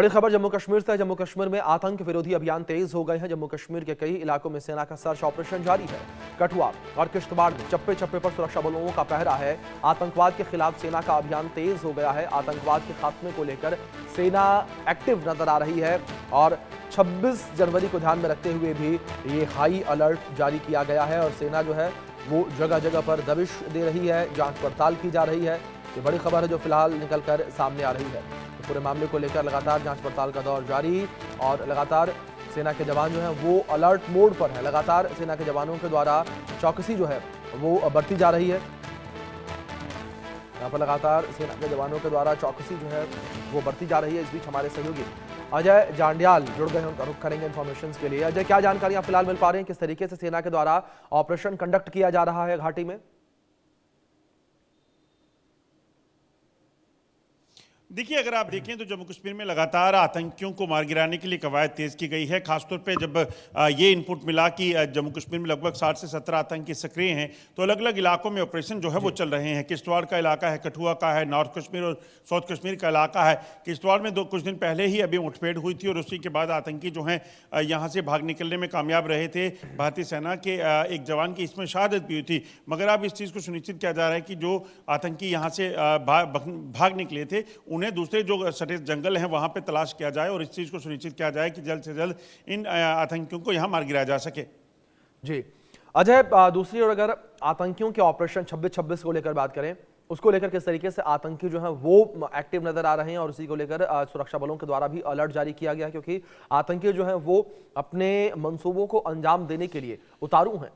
बड़ी खबर जम्मू कश्मीर से। जम्मू कश्मीर में आतंक विरोधी अभियान तेज हो गए हैं। जम्मू कश्मीर के कई इलाकों में सेना का सर्च ऑपरेशन जारी है। कठुआ और किश्तवाड़ में चप्पे चप्पे पर सुरक्षा बलों का पहरा है। आतंकवाद के खिलाफ सेना का अभियान तेज हो गया है। आतंकवाद के खात्मे को लेकर सेना एक्टिव नजर आ रही है और 26 जनवरी को ध्यान में रखते हुए भी ये हाई अलर्ट जारी किया गया है और सेना जो है वो जगह जगह पर दबिश दे रही है, जांच पड़ताल की जा रही है। ये बड़ी खबर है जो फिलहाल निकलकर सामने आ रही है। तो पूरे मामले को लेकर लगातार जांच पड़ताल का दौर जारी और लगातार सेना के जवान जो हैं वो अलर्ट मोड पर है। लगातार सेना के जवानों के द्वारा चौकसी जो है वो बढ़ती जा रही है। यहाँ पर लगातार सेना के जवानों के द्वारा चौकसी जो है वो बढ़ती जा रही है। इस बीच हमारे सहयोगी अजय जांडियाल जुड़ गए हैं, उनका रुख करेंगे इन्फॉर्मेशन के लिए। अजय, क्या जानकारियां फिलहाल मिल पा रही हैं, किस तरीके से सेना के द्वारा ऑपरेशन कंडक्ट किया जा रहा है घाटी में? देखिए, अगर आप देखें तो जम्मू कश्मीर में लगातार आतंकियों को मार गिराने के लिए कवायद तेज की गई है। खासतौर पे जब ये इनपुट मिला कि जम्मू कश्मीर में लगभग 60 से 17 आतंकी सक्रिय हैं, तो अलग अलग इलाकों में ऑपरेशन जो है वो चल रहे हैं। किश्तवाड़ का इलाका है, कठुआ का है, नॉर्थ कश्मीर और साउथ कश्मीर का इलाका है। किश्तवाड़ में कुछ दिन पहले ही अभी मुठभेड़ हुई थी और उसी के बाद आतंकी जो हैं यहाँ से भाग निकलने में कामयाब रहे थे। भारतीय सेना के एक जवान की इसमें शहादत भी हुई थी। मगर अब इस चीज़ को सुनिश्चित किया जा रहा है कि जो आतंकी यहाँ से भाग निकले थे उन्हें दूसरे जो सटे जंगल हैं वहां पे तलाश किया जाए और इस चीज को सुनिश्चित किया जाए कि जल्द से जल्द इन आतंकियों को यहां मार गिराया जा सके। जी अजय, दूसरी ओर अगर आतंकियों के ऑपरेशन 26-26 को लेकर बात करें, उसको लेकर किस तरीके से आतंकी जो है वो एक्टिव नजर आ रहे हैं और उसी को लेकर सुरक्षा बलों के द्वारा भी अलर्ट जारी किया गया है, क्योंकि आतंकी जो है वो अपने मंसूबों को अंजाम देने के लिए उतारू हैं।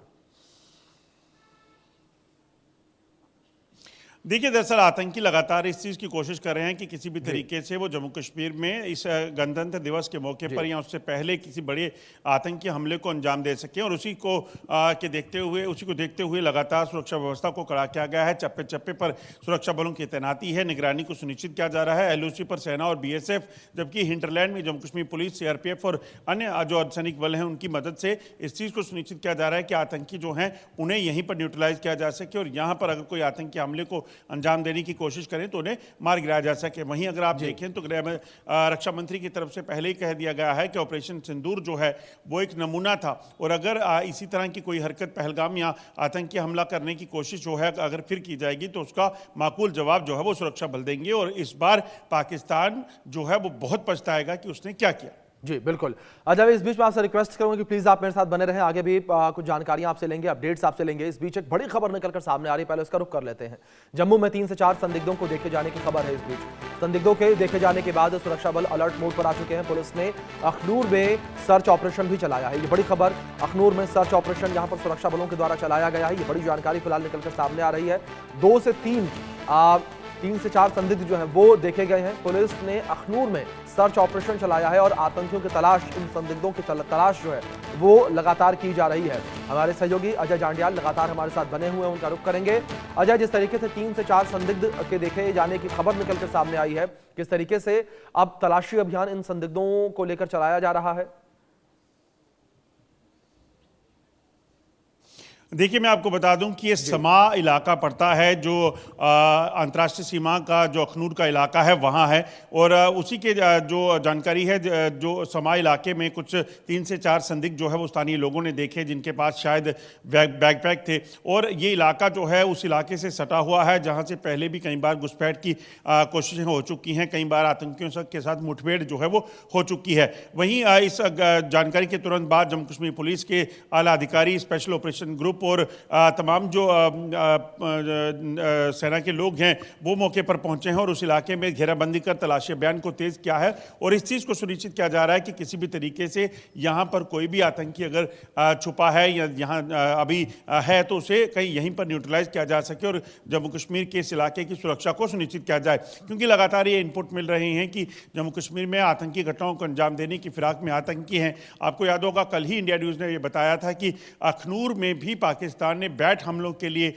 देखिए, दरअसल आतंकी लगातार इस चीज़ की कोशिश कर रहे हैं कि किसी भी तरीके से वो जम्मू कश्मीर में इस गणतंत्र दिवस के मौके पर या उससे पहले किसी बड़े आतंकी हमले को अंजाम दे सकें और उसी को देखते हुए लगातार सुरक्षा व्यवस्था को कड़ा किया गया है। चप्पे चप्पे पर सुरक्षा बलों की तैनाती है, निगरानी को सुनिश्चित किया जा रहा है। LOC पर सेना और BSF, जबकि हिंटरलैंड में जम्मू कश्मीर पुलिस, CRPF और अन्य जो अर्धसैनिक बल हैं उनकी मदद से इस चीज़ को सुनिश्चित किया जा रहा है कि आतंकी जो हैं उन्हें यहीं पर न्यूट्रलाइज किया जा सके और यहाँ पर अगर कोई आतंकी हमले को अंजाम देने की कोशिश करें तो उन्हें मार गिराया जा सके। वहीं अगर आप देखें तो रक्षा मंत्री की तरफ से पहले ही कह दिया गया है कि ऑपरेशन सिंदूर जो है वो एक नमूना था और अगर इसी तरह की कोई हरकत पहलगाम या आतंकी हमला करने की कोशिश जो है अगर फिर की जाएगी तो उसका माकूल जवाब जो है वो सुरक्षा बल देंगे और इस बार पाकिस्तान जो है वो बहुत पछताएगा कि उसने क्या किया। जी बिल्कुल। अजय, इस बीच में आपसे रिक्वेस्ट करूंगा कि प्लीज आप मेरे साथ बने रहें, आगे भी कुछ जानकारियां आपसे लेंगे, अपडेट्स आपसे लेंगे। इस बीच एक बड़ी खबर निकलकर सामने आ रही है, पहले उसका रुख कर लेते हैं। जम्मू में 3 से 4 संदिग्धों को देखे जाने की खबर है। इस बीच संदिग्धों के देखे जाने के बाद सुरक्षा बल अलर्ट मोड पर आ चुके हैं। पुलिस ने अखनूर में सर्च ऑपरेशन भी चलाया है। ये बड़ी खबर, अखनूर में सर्च ऑपरेशन जहां पर सुरक्षा बलों के द्वारा चलाया गया है, ये बड़ी जानकारी फिलहाल निकलकर सामने आ रही है। 2 से 3 से 4 संदिग्ध जो हैं वो देखे गए हैं। पुलिस ने अखनूर में सर्च ऑपरेशन चलाया है और आतंकियों की तलाश, इन संदिग्धों की तलाश जो है वो लगातार की जा रही है। हमारे सहयोगी अजय जांडियाल लगातार हमारे साथ बने हुए हैं, उनका रुख करेंगे। अजय, जिस तरीके से 3 से 4 संदिग्ध के देखे जाने की खबर निकलकर सामने आई है, किस तरीके से अब तलाशी अभियान इन संदिग्धों को लेकर चलाया जा रहा है? देखिए, मैं आपको बता दूं कि ये समा इलाका पड़ता है जो अंतर्राष्ट्रीय सीमा का जो अखनूर का इलाका है वहाँ है और उसी के जो जानकारी है जो समा इलाके में कुछ 3 से 4 संदिग्ध जो है वो स्थानीय लोगों ने देखे जिनके पास शायद बैकपैक थे और ये इलाका जो है उस इलाके से सटा हुआ है जहाँ से पहले भी कई बार घुसपैठ की कोशिशें हो चुकी हैं, कई बार आतंकियों के साथ मुठभेड़ जो है वो हो चुकी है। वहीं इस जानकारी के तुरंत बाद जम्मू कश्मीर पुलिस के आला अधिकारी, स्पेशल ऑपरेशन ग्रुप और तमाम जो सेना के लोग हैं वो मौके पर पहुंचे हैं और उस इलाके में घेराबंदी कर तलाशी अभियान को तेज किया है और इस चीज़ को सुनिश्चित किया जा रहा है कि किसी भी तरीके से यहाँ पर कोई भी आतंकी अगर छुपा है या यहाँ अभी है तो उसे कहीं यहीं पर न्यूट्रलाइज किया जा सके और जम्मू कश्मीर के इस इलाके की सुरक्षा को सुनिश्चित किया जाए, क्योंकि लगातार ये इनपुट मिल रहे हैं कि जम्मू कश्मीर में आतंकी घटनाओं को अंजाम देने की फिराक में आतंकी हैं। आपको याद होगा कल ही इंडिया न्यूज़ ने ये बताया था कि अखनूर में भी पाकिस्तान ने बैट हमलों के लिए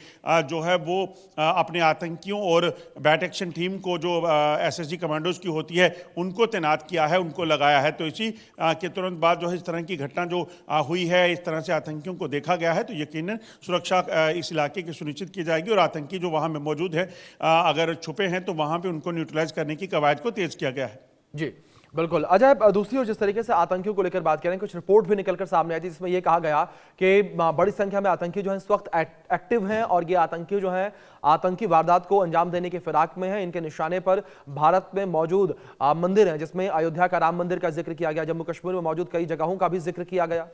जो है वो अपने आतंकियों और बैट एक्शन टीम को जो SSG कमांडोज की होती है उनको तैनात किया है, उनको लगाया है। तो इसी के तुरंत बाद जो है इस तरह की घटना जो हुई है, इस तरह से आतंकियों को देखा गया है, तो यकीनन सुरक्षा इस इलाके की सुनिश्चित की जाएगी और आतंकी जो वहाँ में मौजूद है अगर छुपे हैं तो वहाँ पर उनको न्यूट्रलाइज करने की कवायद को तेज किया गया है। जी बिल्कुल अजय, दूसरी ओर जिस तरीके से आतंकियों को लेकर बात करें, कुछ रिपोर्ट भी निकलकर सामने आई थी जिसमें यह कहा गया कि बड़ी संख्या में आतंकी जो हैं इस वक्त एक्टिव हैं और ये आतंकी जो हैं आतंकी वारदात को अंजाम देने की फिराक में हैं। इनके निशाने पर भारत में मौजूद मंदिर हैं, जिसमें अयोध्या का राम मंदिर का जिक्र किया गया, जम्मू कश्मीर में मौजूद कई जगहों का भी जिक्र किया गया।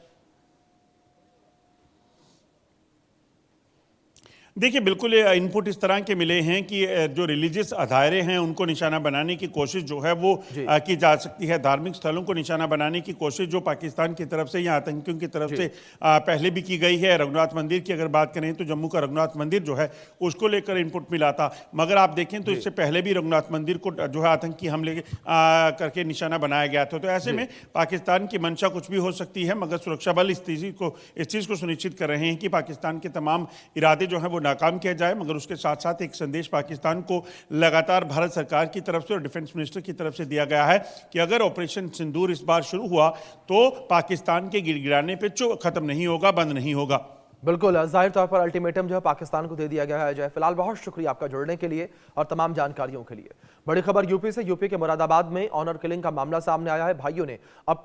देखिए, बिल्कुल ये इनपुट इस तरह के मिले हैं कि जो रिलीजियस अदारे हैं उनको निशाना बनाने की कोशिश जो है वो की जा सकती है। धार्मिक स्थलों को निशाना बनाने की कोशिश जो पाकिस्तान की तरफ से या आतंकियों की तरफ से पहले भी की गई है। रघुनाथ मंदिर की अगर बात करें तो जम्मू का रघुनाथ मंदिर जो है उसको लेकर इनपुट मिला था, मगर आप देखें तो इससे पहले भी रघुनाथ मंदिर को जो है आतंकी हमले करके निशाना बनाया गया था। तो ऐसे में पाकिस्तान की मंशा कुछ भी हो सकती है, मगर सुरक्षा बल इस चीज़ को सुनिश्चित कर रहे हैं कि पाकिस्तान के तमाम इरादे जो हैं वो नाकाम किया जाए। मगर उसके साथ साथ एक संदेश पाकिस्तान को लगातार भारत सरकार की तरफ से और डिफेंस मिनिस्टर की तरफ से दिया गया है कि अगर ऑपरेशन सिंदूर इस बार शुरू हुआ तो पाकिस्तान के गिड़गिड़ाने पे खत्म नहीं होगा, बंद नहीं होगा। बिल्कुल, जाहिर तौर पर अल्टीमेटम जो है पाकिस्तान को दे दिया गया है। अजय, फिलहाल बहुत शुक्रिया आपका जुड़ने के लिए और तमाम जानकारियों के लिए। बड़ी खबर यूपी से, यूपी के मुरादाबाद में ऑनर किलिंग का मामला सामने आया है। भाइयों ने अपने